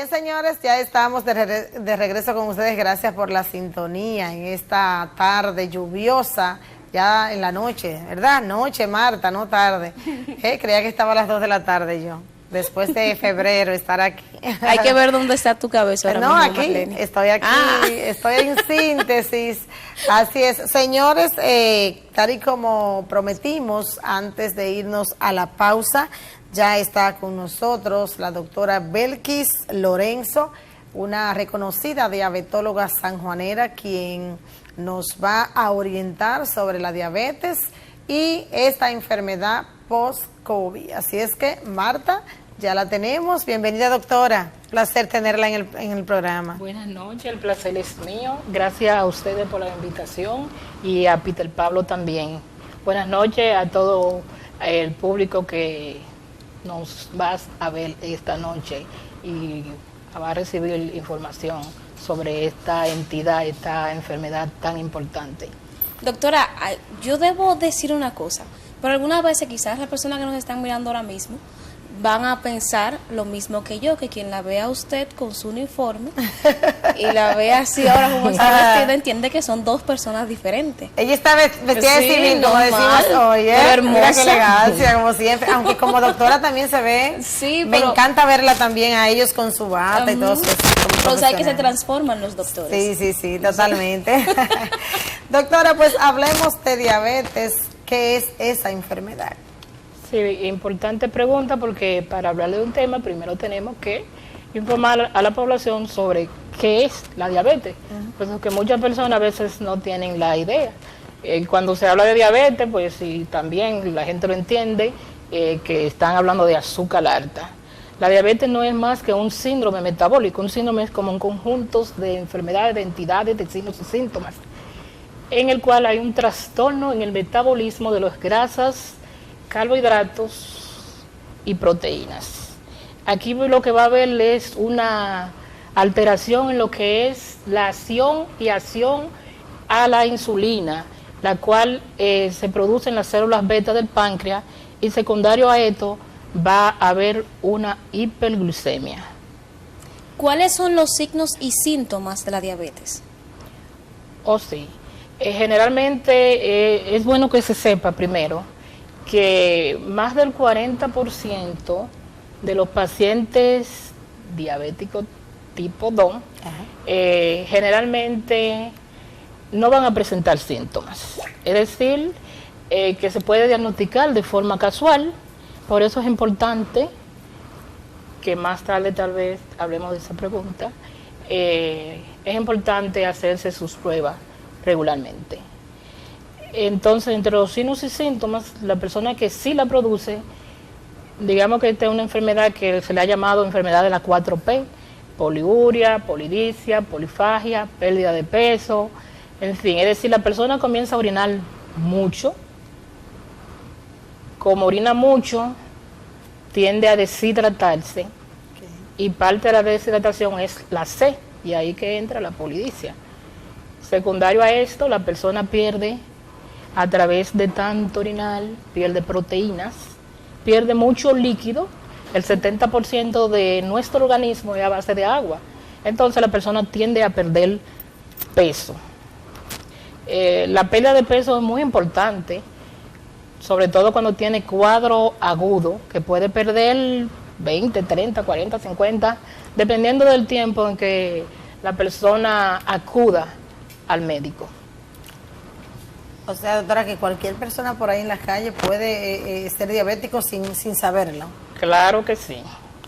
Bien, señores, ya estamos de regreso con ustedes. Gracias por la sintonía en esta tarde lluviosa, ya en la noche, ¿verdad? Noche, Marta, no tarde. Creía que estaba a las 2 de la tarde yo, después de febrero, estar aquí. Hay que ver dónde está tu cabeza ahora No, mismo, aquí, Marlene. estoy aquí, estoy en síntesis. Así es. Señores, tal y como prometimos antes de irnos a la pausa, ya está con nosotros la doctora Belkis Lorenzo, una reconocida diabetóloga sanjuanera, quien nos va a orientar sobre la diabetes y esta enfermedad post-COVID. Así es que, Marta, ya la tenemos. Bienvenida, doctora. Placer tenerla en el programa. Buenas noches, el placer es mío. Gracias a ustedes por la invitación y a Peter Pablo también. Buenas noches a todo el público que nos va a ver esta noche y va a recibir información sobre esta entidad, esta enfermedad tan importante. Doctora, yo debo decir una cosa, pero algunas veces quizás las personas que nos están mirando ahora mismo van a pensar lo mismo que yo, que quien la vea a usted con su uniforme y la ve así ahora como está vestida, entiende que son dos personas diferentes. Ella está vestida de civil, como decimos hoy, hermosa. Mira qué elegancia, como siempre, aunque como doctora también se ve, sí, me encanta verla también a ellos con su bata y todo eso. O sea, que se transforman los doctores. Sí, totalmente. Doctora, pues hablemos de diabetes. ¿Qué es esa enfermedad? Sí, importante pregunta, porque para hablar de un tema primero tenemos que informar a la población sobre qué es la diabetes, porque muchas personas a veces no tienen la idea. Cuando se habla de diabetes, pues sí, también la gente lo entiende, que están hablando de azúcar alta. La diabetes no es más que un síndrome metabólico. Un síndrome es como un conjunto de enfermedades, de entidades, de signos y síntomas, en el cual hay un trastorno en el metabolismo de las grasas, carbohidratos y proteínas. Aquí lo que va a haber es una alteración en lo que es la acción a la insulina, la cual se produce en las células beta del páncreas, y secundario a esto va a haber una hiperglucemia. ¿Cuáles son los signos y síntomas de la diabetes? Sí. Generalmente es bueno que se sepa primero que más del 40% de los pacientes diabéticos tipo 2 generalmente no van a presentar síntomas. Es decir, que se puede diagnosticar de forma casual. Por eso es importante que más tarde tal vez hablemos de esa pregunta. Es importante hacerse sus pruebas regularmente. Entonces, entre los signos y síntomas, la persona que sí la produce, digamos que esta es una enfermedad que se le ha llamado enfermedad de la 4P, poliuria, polidipsia, polifagia, pérdida de peso, en fin, es decir, la persona comienza a orinar mucho. Como orina mucho, tiende a deshidratarse, y parte de la deshidratación es la C, y ahí que entra la polidipsia. Secundario a esto, la persona pierde, a través de tanto orinar, pierde proteínas, pierde mucho líquido. El 70% de nuestro organismo es a base de agua. Entonces la persona tiende a perder peso. La pérdida de peso es muy importante, sobre todo cuando tiene cuadro agudo, que puede perder 20, 30, 40, 50, dependiendo del tiempo en que la persona acuda al médico. O sea, doctora, que cualquier persona por ahí en la calle puede ser diabético sin saberlo. Claro que sí,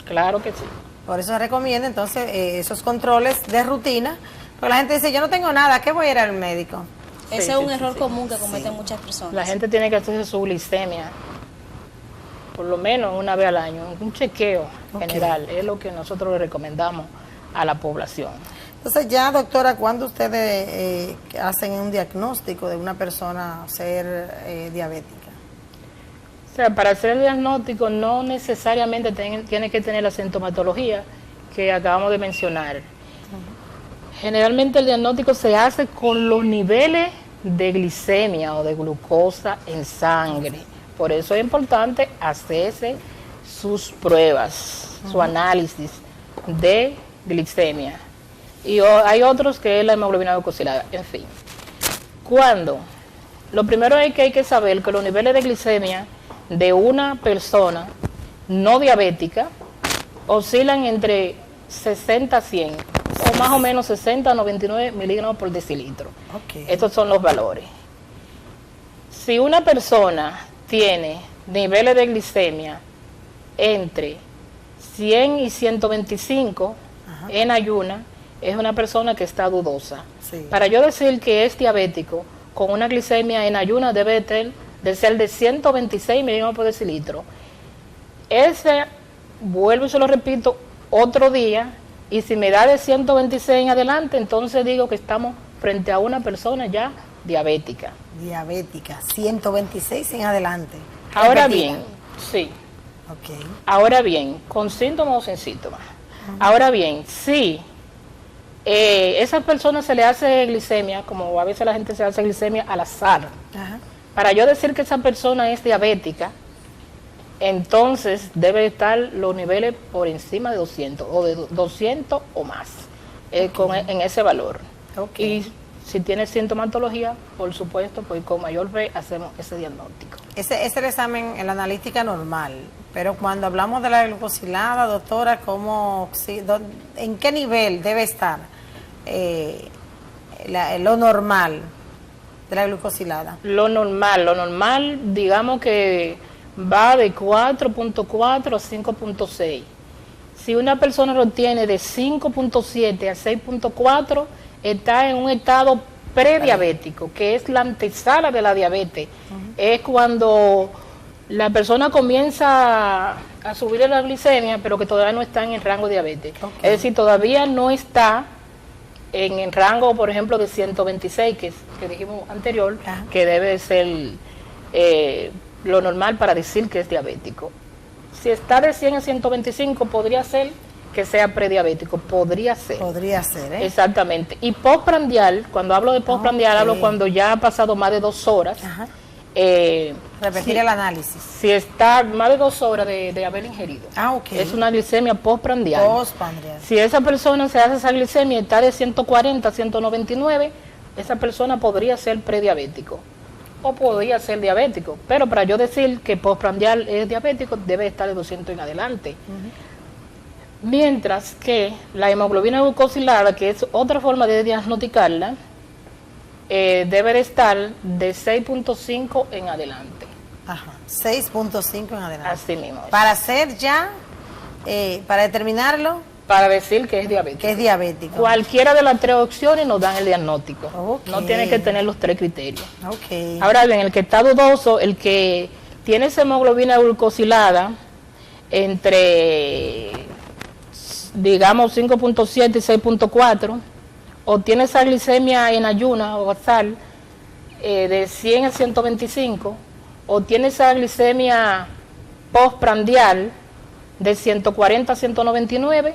claro que sí. Por eso se recomienda entonces esos controles de rutina, porque la gente dice, yo no tengo nada, ¿qué voy a ir al médico? Ese es un error común que cometen muchas personas. La gente tiene que hacerse su glicemia, por lo menos una vez al año, un chequeo general, es lo que nosotros le recomendamos a la población. Entonces ya, doctora, ¿cuándo ustedes hacen un diagnóstico de una persona ser diabética? O sea, para hacer el diagnóstico no necesariamente tiene que tener la sintomatología que acabamos de mencionar. Generalmente el diagnóstico se hace con los niveles de glicemia o de glucosa en sangre. Por eso es importante hacerse sus pruebas, su análisis, de glicemia. Y hay otros que es la hemoglobina glucosilada. En fin, lo primero es que hay que saber que los niveles de glicemia de una persona no diabética oscilan entre 60 a 100, o más o menos 60 a 99 miligramos por decilitro. Okay. Estos son los valores. Si una persona tiene niveles de glicemia entre 100 y 125 en ayuna, es una persona que está dudosa. Sí. Para yo decir que es diabético, con una glicemia en ayuna debe de ser de 126 miligramos por decilitro. Ese, vuelvo y se lo repito, otro día, y si me da de 126 en adelante, entonces digo que estamos frente a una persona ya diabética. Diabética, 126 en adelante. Ahora Repetida. bien, sí. Ok. Ahora bien, con síntomas o sin síntomas. Ahora bien, si esa persona se le hace glicemia, como a veces la gente se hace glicemia al azar, Ajá. para yo decir que esa persona es diabética, entonces debe estar los niveles por encima de 200 o de 200 o más en ese valor. Okay. Y si tiene sintomatología, por supuesto, pues con mayor fe hacemos ese diagnóstico. Ese es el examen en la analítica normal, pero cuando hablamos de la glucosilada, doctora, ¿en qué nivel debe estar lo normal de la glucosilada? Lo normal, digamos que va de 4.4 a 5.6. Si una persona lo tiene de 5.7 a 6.4, está en un estado prediabético, que es la antesala de la diabetes. Es cuando la persona comienza a subir la glicemia, pero que todavía no está en el rango de diabetes. Okay. Es decir, todavía no está en el rango, por ejemplo, de 126, que dijimos anterior, Ajá. que debe ser lo normal para decir que es diabético. Si está de 100 a 125, podría ser que sea prediabético, podría ser. Podría ser, ¿eh? Exactamente. Y postprandial, cuando hablo de postprandial, hablo cuando ya ha pasado más de 2 horas. Ajá. Repetir el análisis. Si está más de 2 horas de haber ingerido. Ok. Es una glicemia postprandial. Postprandial. Si esa persona se hace esa glicemia y está de 140 a 199, esa persona podría ser prediabético o podría ser diabético. Pero para yo decir que postprandial es diabético, debe estar de 200 en adelante. Mientras que la hemoglobina glucosilada, que es otra forma de diagnosticarla, debe de estar de 6.5 en adelante. Ajá. 6.5 en adelante. Así mismo. Para hacer ya, para determinarlo, Para decir que es diabético. que es diabético. Cualquiera de las 3 opciones nos dan el diagnóstico. Ok. No tiene que tener los 3 criterios. Ok. Ahora bien, el que está dudoso, el que tiene esa hemoglobina glucosilada entre, digamos, 5.7 y 6.4, o tiene esa glicemia en ayuna o basal de 100 a 125, o tiene esa glicemia postprandial de 140 a 199,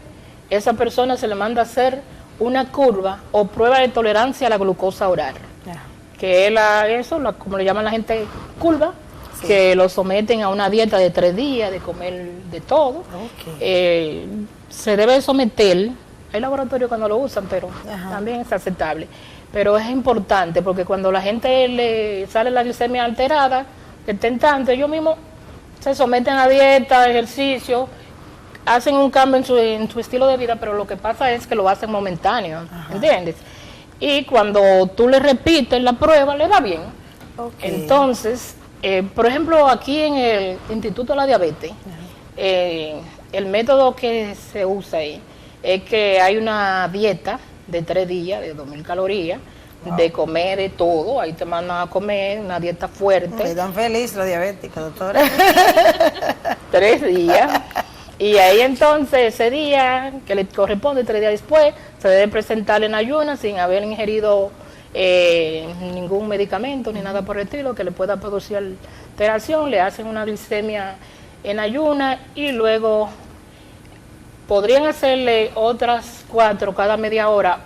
esa persona se le manda a hacer una curva o prueba de tolerancia a la glucosa oral, Ya. que es como le llaman la gente, curva, Sí. que lo someten a una dieta de 3 días, de comer de todo. Ok. Se debe someter, hay laboratorios que no lo usan, pero Ajá. también es aceptable. Pero es importante porque cuando la gente le sale la glicemia alterada, que estén tanto, ellos mismos se someten a dieta, ejercicio, hacen un cambio en su estilo de vida, pero lo que pasa es que lo hacen momentáneo, Ajá. ¿entiendes? Y cuando tú le repites la prueba, le va bien. Ok. Entonces, por ejemplo, aquí en el Instituto de la Diabetes, el método que se usa ahí es que hay una dieta de 3 días, de 2.000 calorías, de comer de todo, ahí te mandan a comer una dieta fuerte. Están felices los diabéticos, doctora. 3 días. Y ahí entonces ese día que le corresponde 3 días después, se debe presentar en ayunas sin haber ingerido ningún medicamento ni nada por el estilo que le pueda producir alteración. Le hacen una glicemia en ayuna y luego podrían hacerle otras 4 cada media hora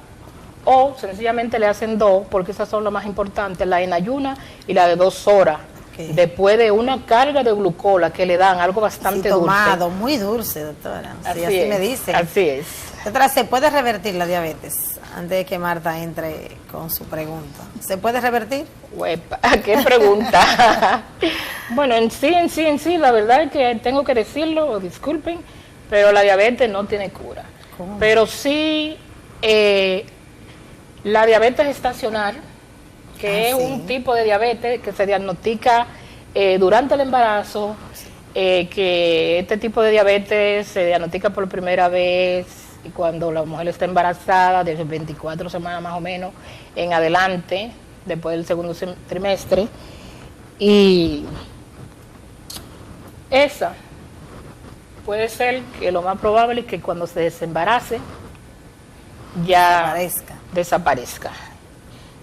o sencillamente le hacen 2 porque esas son las más importantes, la en ayuna y la de 2 horas. Ok. después de una carga de glucola que le dan, algo bastante tomado, dulce. muy dulce, doctora. Sí, Así es, me dicen. Así es. Doctora, ¿se puede revertir la diabetes? Antes de que Marta entre con su pregunta. ¿Se puede revertir? Uepa, ¿qué pregunta? Bueno, en sí, la verdad es que tengo que decirlo, disculpen, pero la diabetes no tiene cura. ¿Cómo? Pero sí, la diabetes estacional, que es un tipo de diabetes que se diagnostica durante el embarazo, que este tipo de diabetes se diagnostica por primera vez y cuando la mujer está embarazada, desde 24 semanas más o menos en adelante, después del segundo trimestre, y esa puede ser que lo más probable es que cuando se desembarace ya desaparezca.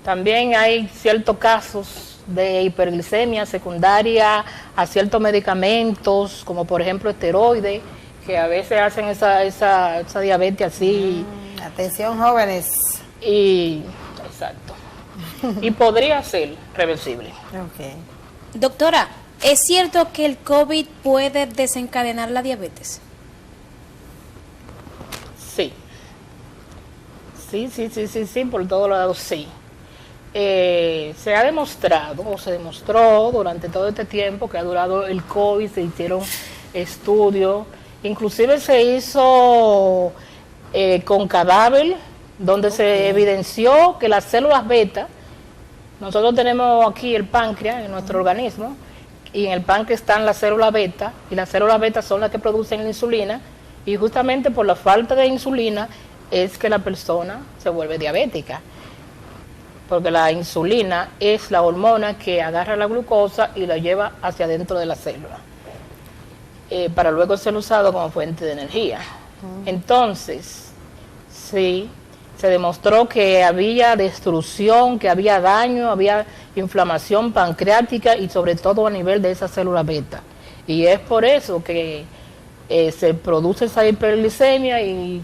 También hay ciertos casos de hiperglicemia secundaria a ciertos medicamentos, como por ejemplo esteroides, que a veces hacen esa diabetes así. Atención, jóvenes. Y, exacto. Y podría ser reversible. Okay. Doctora, ¿es cierto que el COVID puede desencadenar la diabetes? Sí. Sí, por todos lados sí. Se ha demostrado, o se demostró durante todo este tiempo que ha durado el COVID, se hicieron estudios, inclusive se hizo con cadáver, donde se evidenció que las células beta, nosotros tenemos aquí el páncreas en nuestro organismo, y en el páncreas están las células beta, y las células beta son las que producen la insulina, y justamente por la falta de insulina es que la persona se vuelve diabética, porque la insulina es la hormona que agarra la glucosa y la lleva hacia adentro de la célula, para luego ser usado como fuente de energía. Entonces, sí, se demostró que había destrucción, que había daño, había inflamación pancreática y sobre todo a nivel de esa célula beta. Y es por eso que se produce esa hiperglicemia y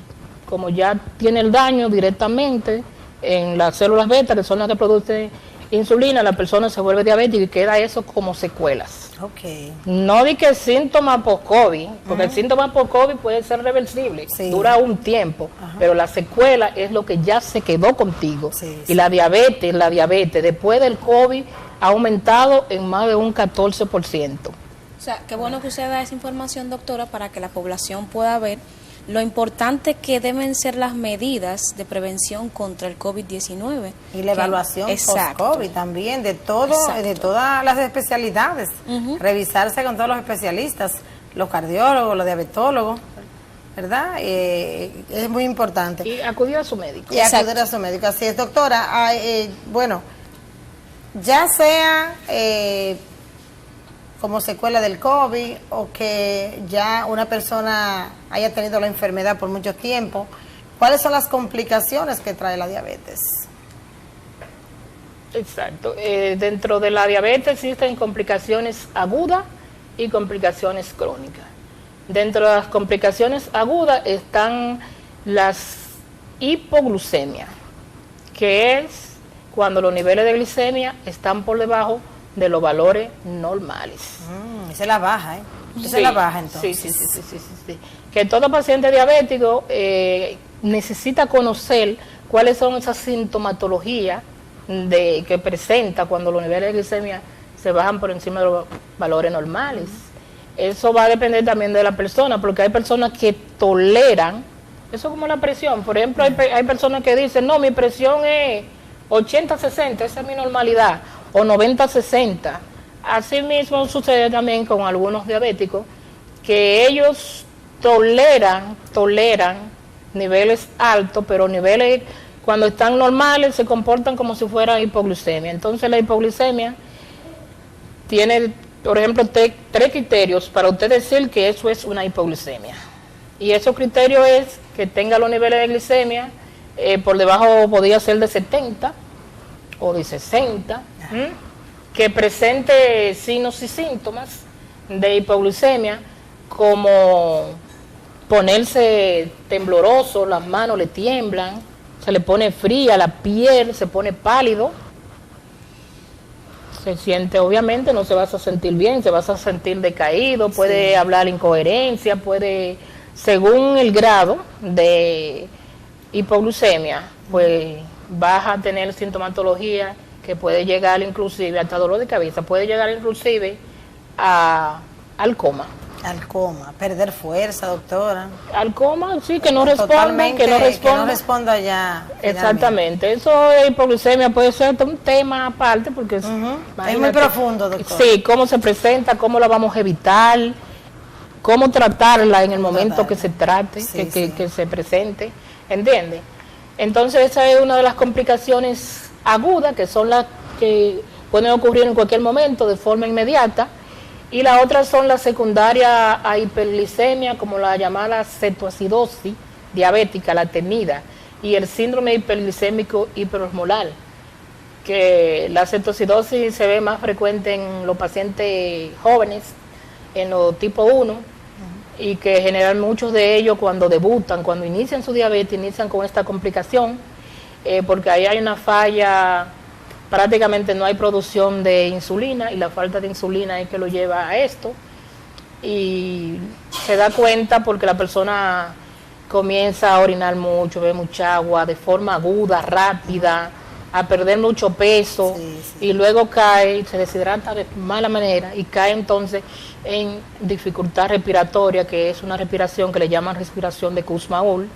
como ya tiene el daño directamente en las células beta, que son las que producen insulina, la persona se vuelve diabética y queda eso como secuelas. Okay. No di que síntoma post-COVID, porque el síntoma post-COVID puede ser reversible, dura un tiempo, pero la secuela es lo que ya se quedó contigo. Y la diabetes, después del COVID ha aumentado en más de un 14%. O sea, qué bueno que usted da esa información, doctora, para que la población pueda ver lo importante que deben ser las medidas de prevención contra el COVID-19. Y la evaluación post-COVID también, de todas las especialidades. Revisarse con todos los especialistas, los cardiólogos, los diabetólogos, ¿verdad? Es muy importante. Y acudir a su médico. Y acudir a su médico, así es, doctora. Bueno, ya sea como secuela del COVID o que ya una persona haya tenido la enfermedad por mucho tiempo, ¿cuáles son las complicaciones que trae la diabetes? Exacto. Dentro de la diabetes existen complicaciones agudas y complicaciones crónicas. Dentro de las complicaciones agudas están las hipoglucemia, que es cuando los niveles de glicemia están por debajo de los valores normales. Esa es la baja, Esa es la baja, entonces. Sí. Que todo paciente diabético necesita conocer cuáles son esas sintomatologías que presenta cuando los niveles de glicemia se bajan por encima de los valores normales. Eso va a depender también de la persona, porque hay personas que toleran, eso como la presión. Por ejemplo, hay personas que dicen, no, mi presión es 80-60, esa es mi normalidad, o 90-60. Así mismo sucede también con algunos diabéticos, que ellos toleran niveles altos, pero niveles cuando están normales se comportan como si fuera hipoglucemia. Entonces la hipoglucemia tiene, por ejemplo, tres criterios para usted decir que eso es una hipoglucemia. Y esos criterios es que tenga los niveles de glicemia por debajo, podría ser de 70 o de 60, que presente signos y síntomas de hipoglucemia, como ponerse tembloroso, las manos le tiemblan, se le pone fría la piel, se pone pálido, Se siente, obviamente, no se va a sentir bien, se va a sentir decaído, puede hablar incoherencia, puede, según el grado de hipoglucemia, pues vas a tener sintomatología que puede llegar inclusive hasta dolor de cabeza, puede llegar inclusive al coma. Al coma, perder fuerza, doctora. Al coma, sí, que no responda, Totalmente, que no responda ya. Exactamente, eso de hipoglucemia puede ser un tema aparte porque Es muy profundo, doctor. Sí, cómo se presenta, cómo la vamos a evitar, cómo tratarla en el momento que se trate, que se presente, ¿entiende? Entonces esa es una de las complicaciones agudas, que son las que pueden ocurrir en cualquier momento de forma inmediata. Y la otra son las secundarias a hiperglicemia, como la llamada cetoacidosis diabética, la temida, y el síndrome hiperglicémico hiperosmolar, que la cetoacidosis se ve más frecuente en los pacientes jóvenes, en los tipo 1, y que generan muchos de ellos cuando debutan, cuando inician su diabetes, inician con esta complicación, porque ahí hay una falla. Prácticamente no hay producción de insulina y la falta de insulina es que lo lleva a esto, y se da cuenta porque la persona comienza a orinar mucho, bebe mucha agua de forma aguda, rápida, a perder mucho peso, y luego cae, se deshidrata de mala manera y cae entonces en dificultad respiratoria, que es una respiración que le llaman respiración de Kussmaul,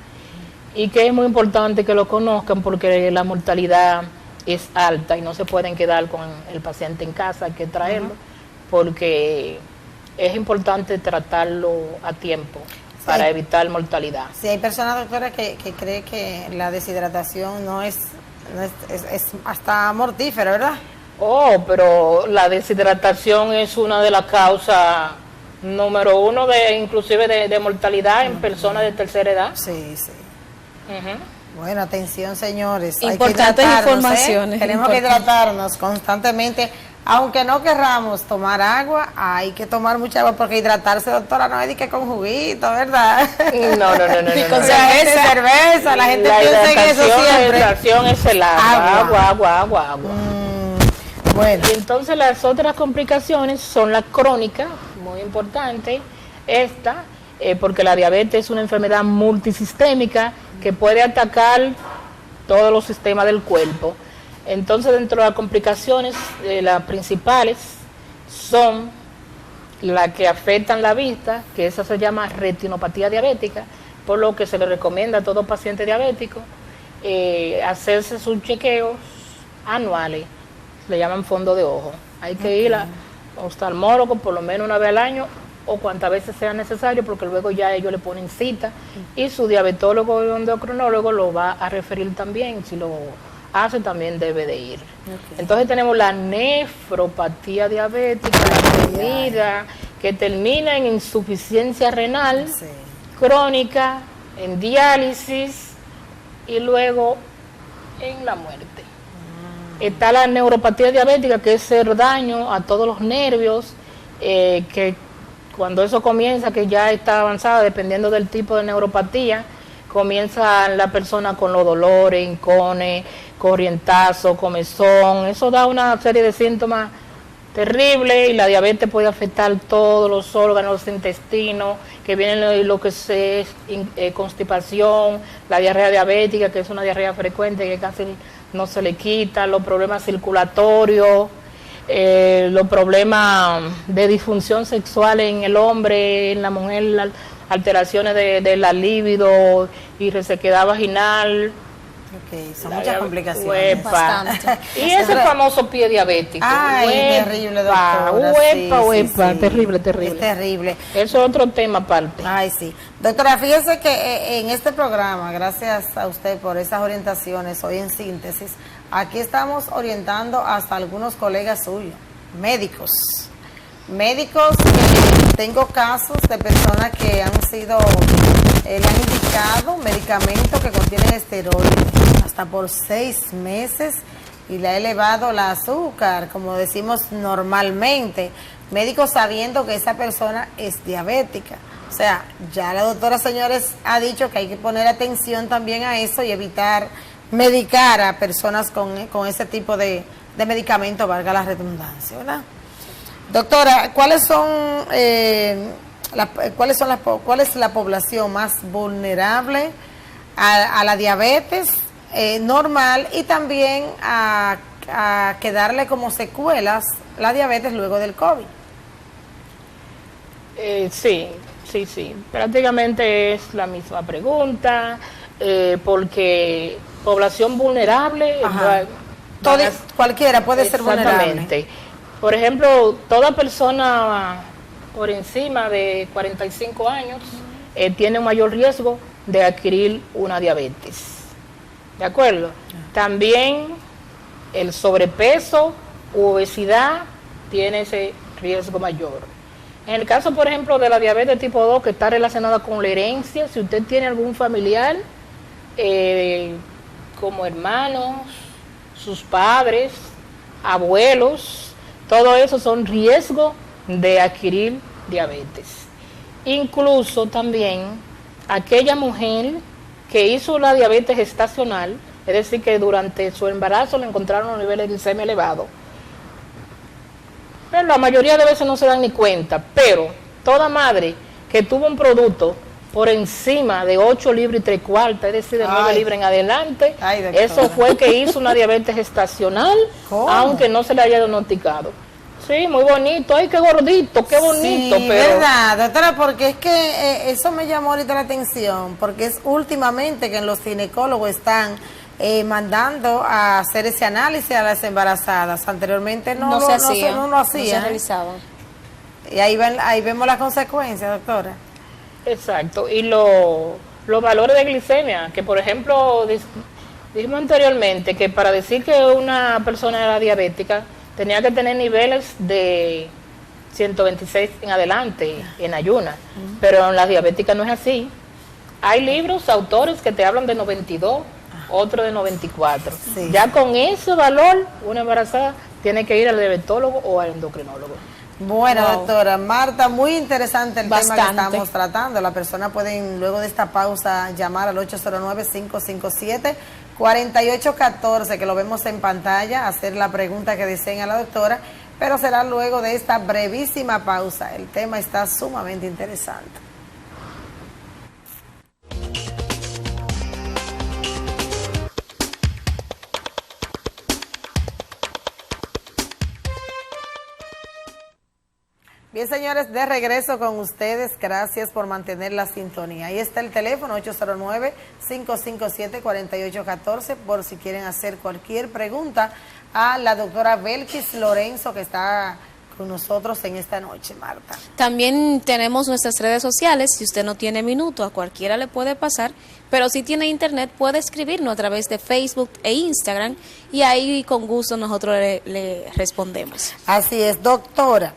y que es muy importante que lo conozcan porque la mortalidad es alta y no se pueden quedar con el paciente en casa, hay que traerlo, porque es importante tratarlo a tiempo para evitar mortalidad. Sí, hay personas, doctora, que cree que la deshidratación no es hasta mortífera, ¿verdad? Oh, pero la deshidratación es una de las causas número 1 inclusive de mortalidad en personas de tercera edad. Sí. Bueno, atención, señores. Importantes informaciones. Tenemos que hidratarnos constantemente. Aunque no querramos tomar agua, hay que tomar mucha agua, porque hidratarse, doctora, no es de que con juguito, ¿verdad? No. Con cerveza, la gente piensa en eso siempre. La hidratación es el agua. Bueno. Y entonces las otras complicaciones son la crónica, muy importante, porque la diabetes es una enfermedad multisistémica que puede atacar todos los sistemas del cuerpo. Entonces, dentro de las complicaciones, las principales son las que afectan la vista, que esa se llama retinopatía diabética, por lo que se le recomienda a todo paciente diabético hacerse sus chequeos anuales, le llaman fondo de ojo. Hay que ir a oftalmólogo por lo menos una vez al año, o cuantas veces sea necesario, porque luego ya ellos le ponen cita, y su diabetólogo o endocrinólogo lo va a referir también. Si lo hace, también debe de ir. Entonces tenemos la nefropatía diabética, la temida, que termina en insuficiencia renal crónica, en diálisis y luego en la muerte. Está la neuropatía diabética, que es hacer daño a todos los nervios, que cuando eso comienza, que ya está avanzada, dependiendo del tipo de neuropatía, comienza la persona con los dolores, hincones, corrientazo, comezón. Eso da una serie de síntomas terribles, y la diabetes puede afectar todos los órganos, los intestinos, que vienen lo que es constipación, la diarrea diabética, que es una diarrea frecuente que casi no se le quita, los problemas circulatorios, los problemas de disfunción sexual en el hombre, en la mujer, alteraciones de la libido y resequedad vaginal. Son muchas complicaciones. Bastante. Y ese famoso pie diabético. Terrible, doctora. Terrible. Es terrible. Eso es otro tema aparte. Sí. Doctora, fíjese que en este programa, gracias a usted por esas orientaciones, hoy en síntesis, aquí estamos orientando hasta algunos colegas suyos, médicos que tengo casos de personas que han sido, le han indicado medicamentos que contienen esteroides hasta por 6 meses, y le ha elevado el azúcar, como decimos normalmente, médicos sabiendo que esa persona es diabética. O sea, ya la doctora, señores, ha dicho que hay que poner atención también a eso y evitar medicar a personas con ese tipo de de medicamentos, valga la redundancia, ¿verdad? Doctora, ¿cuál es la población más vulnerable a la diabetes normal y también a quedarle como secuelas la diabetes luego del COVID? Sí. Prácticamente es la misma pregunta, porque población vulnerable, cualquiera puede ser vulnerable. Exactamente. Por ejemplo, toda persona por encima de 45 años tiene un mayor riesgo de adquirir una diabetes. ¿De acuerdo? También el sobrepeso u obesidad tiene ese riesgo mayor. En el caso, por ejemplo, de la diabetes tipo 2, que está relacionada con la herencia, si usted tiene algún familiar, como hermanos, sus padres, abuelos, todo eso son riesgos de adquirir diabetes. Incluso también aquella mujer que hizo la diabetes gestacional, es decir, que durante su embarazo le encontraron un nivel de glicemia elevado. Pero la mayoría de veces no se dan ni cuenta, pero toda madre que tuvo un producto por encima de 8 libras y 3/4, es decir, de 9 libras en adelante, eso fue que hizo una diabetes gestacional, aunque no se le haya diagnosticado. Sí, muy bonito, ay, qué gordito, qué bonito. Sí, pero verdad, doctora, porque es que eso me llamó ahorita la atención, porque es últimamente que los ginecólogos están mandando a hacer ese análisis a las embarazadas. Anteriormente no se hacía. No se realizaba. Y ahí vemos las consecuencias, doctora. Exacto, y los valores de glicemia, que por ejemplo, dijimos anteriormente que para decir que una persona era diabética, tenía que tener niveles de 126 en adelante, en ayuna, pero en las diabéticas no es así. Hay libros, autores que te hablan de 92, otro de 94. Sí. Ya con ese valor, una embarazada tiene que ir al diabetólogo o al endocrinólogo. Bueno, doctora Marta, muy interesante el tema que estamos tratando. Las personas pueden, luego de esta pausa, llamar al 809-557-4814, que lo vemos en pantalla, hacer la pregunta que deseen a la doctora, pero será luego de esta brevísima pausa. El tema está sumamente interesante. Bien, señores, de regreso con ustedes. Gracias por mantener la sintonía. Ahí está el teléfono, 809-557-4814, por si quieren hacer cualquier pregunta a la doctora Belkis Lorenzo, que está con nosotros en esta noche, Marta. También tenemos nuestras redes sociales. Si usted no tiene minuto, a cualquiera le puede pasar, pero si tiene internet puede escribirnos a través de Facebook e Instagram, y ahí con gusto nosotros le respondemos. Así es, doctora.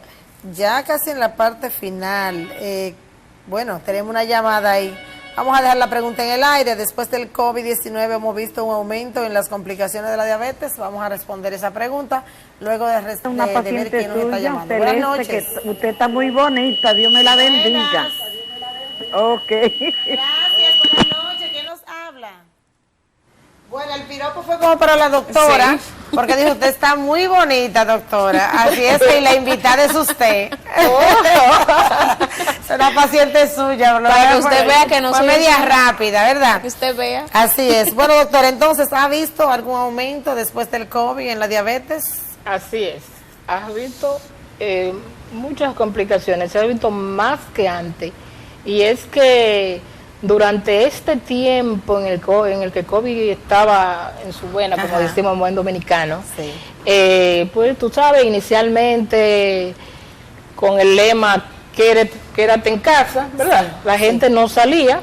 Ya casi en la parte final, bueno, tenemos una llamada ahí. Vamos a dejar la pregunta en el aire. Después del COVID-19 hemos visto un aumento en las complicaciones de la diabetes. Vamos a responder esa pregunta luego de ver quién nos está llamando. Buenas noches. Usted está muy bonita, Dios me la bendiga. Ok. Gracias, buenas noches. ¿Quién nos habla? Bueno, el piropo fue como para la doctora, sí, porque dijo, usted está muy bonita, doctora. Así es que la invitada es usted. Es una paciente suya. Para que usted vea que no fue media rápida, ¿verdad? Que usted vea. Así es. Bueno, doctora, entonces, ¿ha visto algún aumento después del COVID en la diabetes? Así es. Has visto muchas complicaciones. Se ha visto más que antes. Y es que durante este tiempo en el que COVID estaba en su buena, como decimos en buen dominicano, sí, pues tú sabes, inicialmente con el lema quédate en casa, ¿verdad? Sí, la gente no salía,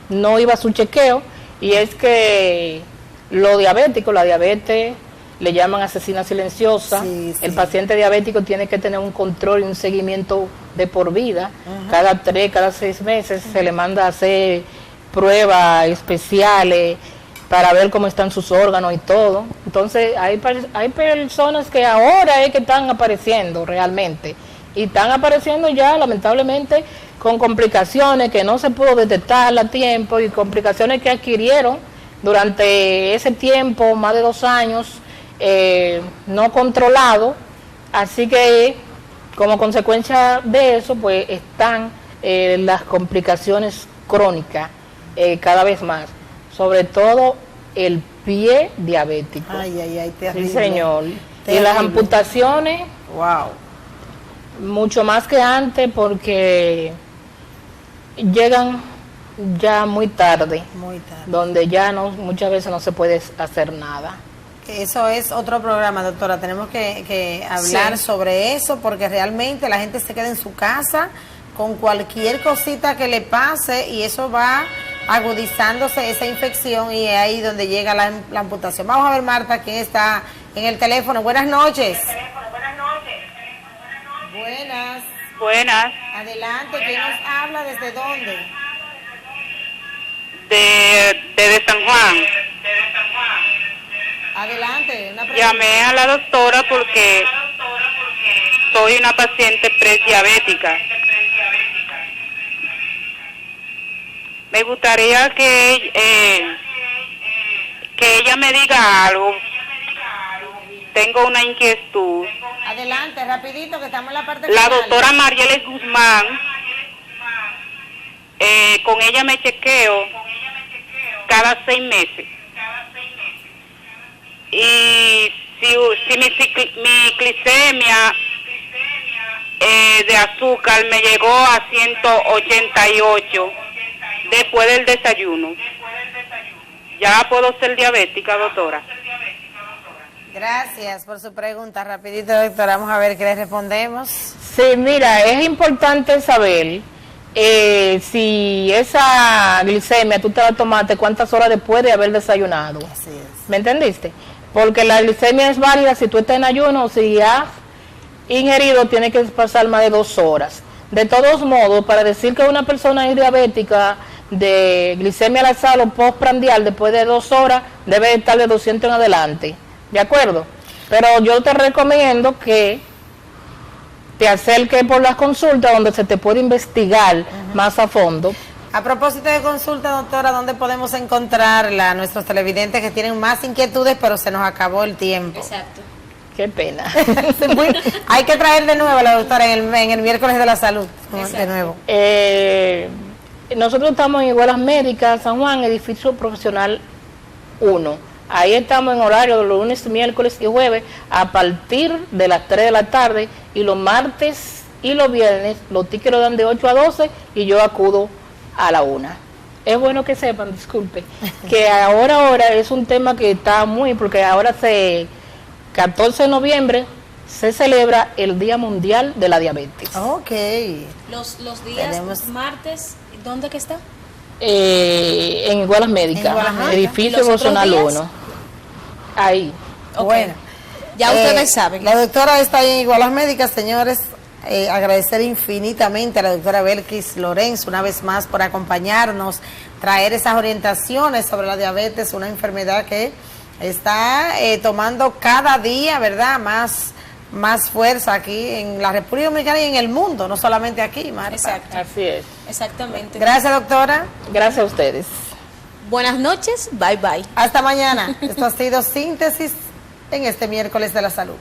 no iba a su chequeo, y es que lo diabético, la diabetes, le llaman asesina silenciosa. Sí, sí. El paciente diabético tiene que tener un control y un seguimiento de por vida. Cada 3, cada 6 meses se le manda a hacer pruebas especiales para ver cómo están sus órganos y todo. Entonces hay personas que ahora es que están apareciendo realmente, y están apareciendo ya lamentablemente con complicaciones que no se pudo detectar a tiempo, y complicaciones que adquirieron durante ese tiempo, más de 2 años, no controlado, así que como consecuencia de eso pues están las complicaciones crónicas cada vez más, sobre todo el pie diabético. Ay, terrible. Sí, señor. Terrible. Y las amputaciones, Wow. mucho más que antes, porque llegan ya muy tarde, Muy tarde. donde ya no, muchas veces no se puede hacer nada. Eso es otro programa, doctora. Tenemos que hablar sobre eso porque realmente la gente se queda en su casa con cualquier cosita que le pase y eso va agudizándose esa infección y es ahí donde llega la amputación. Vamos a ver, Marta, quién está en el teléfono. Buenas noches. Buenas. Buenas, Adelante, ¿quién nos habla? ¿Desde dónde? de San Juan. Adelante, una pregunta. Llamé a la doctora porque soy una paciente prediabética. Me gustaría que ella me diga algo. Tengo una inquietud. Adelante, rapidito, que estamos en la parte La final. doctora Marieles Guzmán, con ella me chequeo cada 6 meses. Y si mi glicemia de azúcar me llegó a 188 después del desayuno, ¿ya puedo ser diabética, doctora? Gracias por su pregunta. Rapidito, doctora, vamos a ver qué le respondemos. Sí, mira, es importante saber si esa glicemia tú te la tomaste cuántas horas después de haber desayunado. Así es. ¿Me entendiste? Porque la glicemia es válida si tú estás en ayuno o si has ingerido, tiene que pasar más de 2 horas. De todos modos, para decir que una persona es diabética de glicemia basal o postprandial después de 2 horas, debe estar de 200 en adelante. ¿De acuerdo? Pero yo te recomiendo que te acerques por las consultas donde se te puede investigar más a fondo. A propósito de consulta, doctora, ¿dónde podemos encontrarla? Nuestros televidentes que tienen más inquietudes, pero se nos acabó el tiempo. Exacto. Qué pena. Hay que traer de nuevo a la doctora en el miércoles de la salud. Exacto. De nuevo. Nosotros estamos en Igualas Médicas, San Juan, edificio profesional 1. Ahí estamos en horario de los lunes, miércoles y jueves a partir de las 3 de la tarde y los martes y los viernes los tickets lo dan de 8 a 12 y yo acudo a la 1. Es bueno que sepan, disculpe, que ahora es un tema que está muy, porque ahora 14 de noviembre se celebra el Día Mundial de la Diabetes. Ok. Los días Tenemos- martes, ¿dónde que está? En Igualas Médicas, En Igualas Médicas. ¿Y edificio los otros profesional días? 1. Ahí. Ok. Bueno. Ya ustedes saben. La doctora está ahí en Igualas Médicas, señores. Agradecer infinitamente a la doctora Belkis Lorenzo una vez más por acompañarnos, traer esas orientaciones sobre la diabetes, una enfermedad que está tomando cada día, ¿verdad?, más fuerza aquí en la República Dominicana y en el mundo, no solamente aquí, Marta. Exacto. Así es. Exactamente. Gracias, doctora. Gracias a ustedes. Buenas noches. Bye bye. Hasta mañana. Esto ha sido Síntesis en este miércoles de la salud.